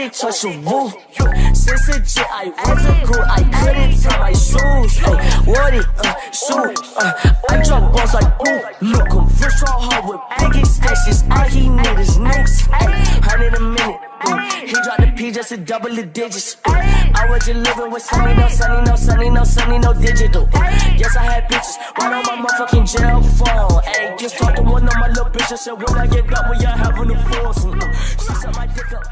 did touch a roof. Since a jet, I was a crew. I couldn't tie my shoes. What it, shoot. I drop balls like ooh. Look, I'm fish all hard with biggest stashes. All he need is nicks. 100 a minute. He dropped the P just to double the digits. I was just living with Sunny, no digital. Yes, I had pictures right on my motherfucking jail phone. Ayy, just talked to one of my little bitches. Said, when I get back, we are having a force. She said my dick up.